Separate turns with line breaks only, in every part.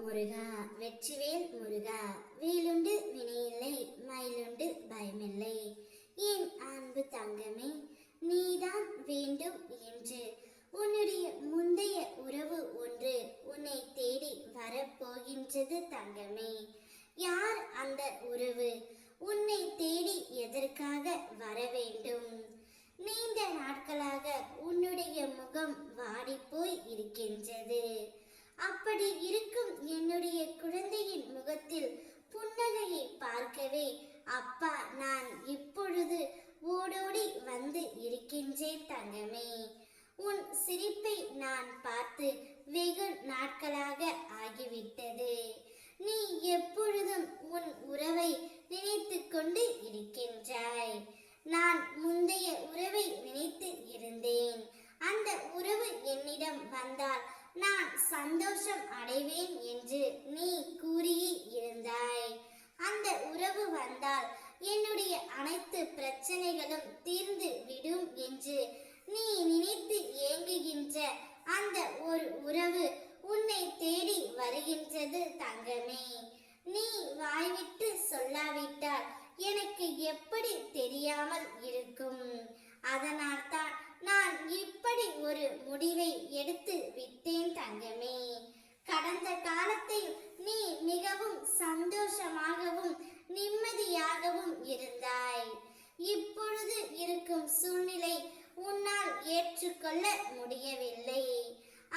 முருகா வெற்றிவேல் முருகா, வேலுண்டு வினையில்லை மயிலுண்டு பயமில்லை. என் அன்பு தங்கமே, நீதான் வேண்டும் என்று உன்னுடைய முந்தைய உறவு ஒன்று உன்னை தேடி வரப்போகின்றது தங்கமே. யார் அந்த உறவு? உன்னை தேடி எதற்காக வர வேண்டும்? நீண்ட நாட்களாக உன்னுடைய முகம் வாடிப்போய் இருக்கின்றது. அப்படி இருக்கும் என்னுடைய குழந்தையின் முகத்தில் புன்னகையை பார்க்கவே அப்பா நான் இப்பொழுது ஓடோடி வந்து இருக்கின்றேன் தங்கமே. உன் சிரிப்பை நான் பார்த்து வெகு நாட்களாக ஆகிவிட்டது. நீ எப்பொழுதும் உன் உறவை நினைத்து கொண்டு இருக்கின்றாய். நான் முந்தைய உறவை நினைத்து இருந்தேன். அந்த உறவு என்னிடம் வந்தால் நான் சந்தோஷம் அடைவேன் என்று நீ கூறியே இருந்தாய். அந்த உறவு வந்தால் என்னுடைய அனைத்து பிரச்சனைகளும் தீர்ந்து விடும் என்று நீ நினைத்து ஏங்குகின்ற அந்த ஒரு உறவு உன்னை தேடி வருகின்றது தங்கமே. நீ வாய்விட்டு சொல்லாவிட்டால் எனக்கு எப்படி தெரியாமல் இருக்கும்? அதனால்தான் நான் இப்படி ஒரு முடிவை எடுத்து விட்டேன் தங்கமே. கடந்த காலத்தில் நீ மிகவும் சந்தோஷமாகவும் நிம்மதியாகவும் இருந்தாய். இப்பொழுது இருக்கும் சூழ்நிலை உன்னால் ஏற்றுக்கொள்ள முடியவில்லை.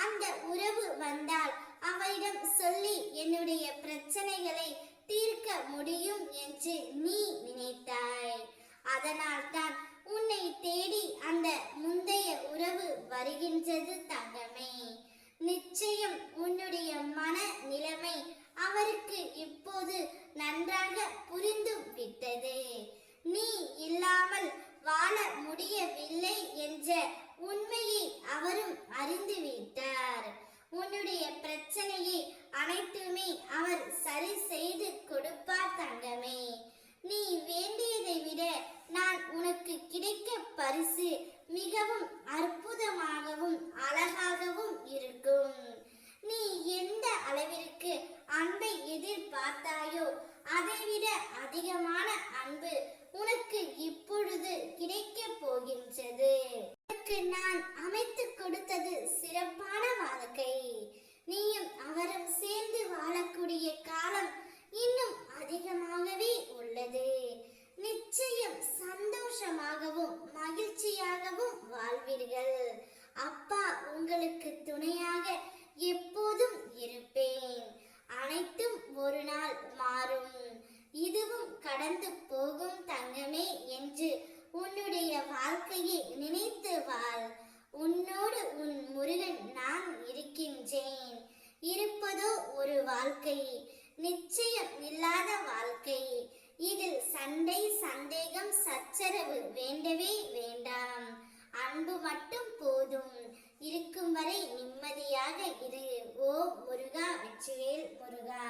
அந்த உறவு வந்தால் அவரிடம் சொல்லி என்னுடைய பிரச்சனைகளை தீர்க்க முடியும் என்று நீ நினைத்தாய். அதனால்தான் உன்னை தேடி அந்த முந்தைய உறவு வருகின்றது தங்கமே. நிச்சயம் உன்னுடைய மன நிலைமை அவருக்கு இப்போது நன்றாக புரிந்து விட்டது. நீ இல்லாமல் வாழ முடியவில்லை என்ற உண்மையை அவரும் அறிந்து விட்டார். உன்னுடைய பிரச்சனையை அனைத்துமே அவர் சரி செய்து கொடுப்பார் தங்கமே. நீ வேண்டியதை விட நான் உனக்கு கிடைக்க பரிசு மிகவும் அற்புதமாகவும் அழகாகவும் இருக்கும். நீ எந்த அளவிற்கு அன்பை எதிர்பார்த்தாயோ அதைவிட அதிகமான அன்பு உனக்கு இப்பொழுது கிடைக்க போகின்றது. உனக்கு நான் அமைத்து கொடுத்தது சிறப்பான வாழ்க்கை. நீயும் அவரும் சேர்ந்து வாழக்கூடிய காலம் இன்னும் அதிகமாகவே உள்ளது. நிச்சயம் சந்தோஷமாகவும் மகிழ்ச்சியாகவும் வாழ்வீர்கள். அப்பா உங்களுக்கு துணையாக எப்போதும் இருப்பேன். அனைத்தும் ஒரு நாள் மாறும். இதுவும் கடந்து போகும் தங்கமே என்று உன்னுடைய வாழ்க்கையை நினைத்து வாழ். உன்னோடு உன் முருகன் நான் இருக்கின்றேன். இருப்பதோ ஒரு வாழ்க்கை, நிச்சயம் இல்லாத வாழ்க்கை. இதில் சண்டை சந்தேகம் சச்சரவு வேண்டவே வேண்டாம். அன்பு மட்டும் போதும். இருக்கும் வரை நிம்மதியாக இரு. ஓ முருகா வெற்றிவேல் முருகா.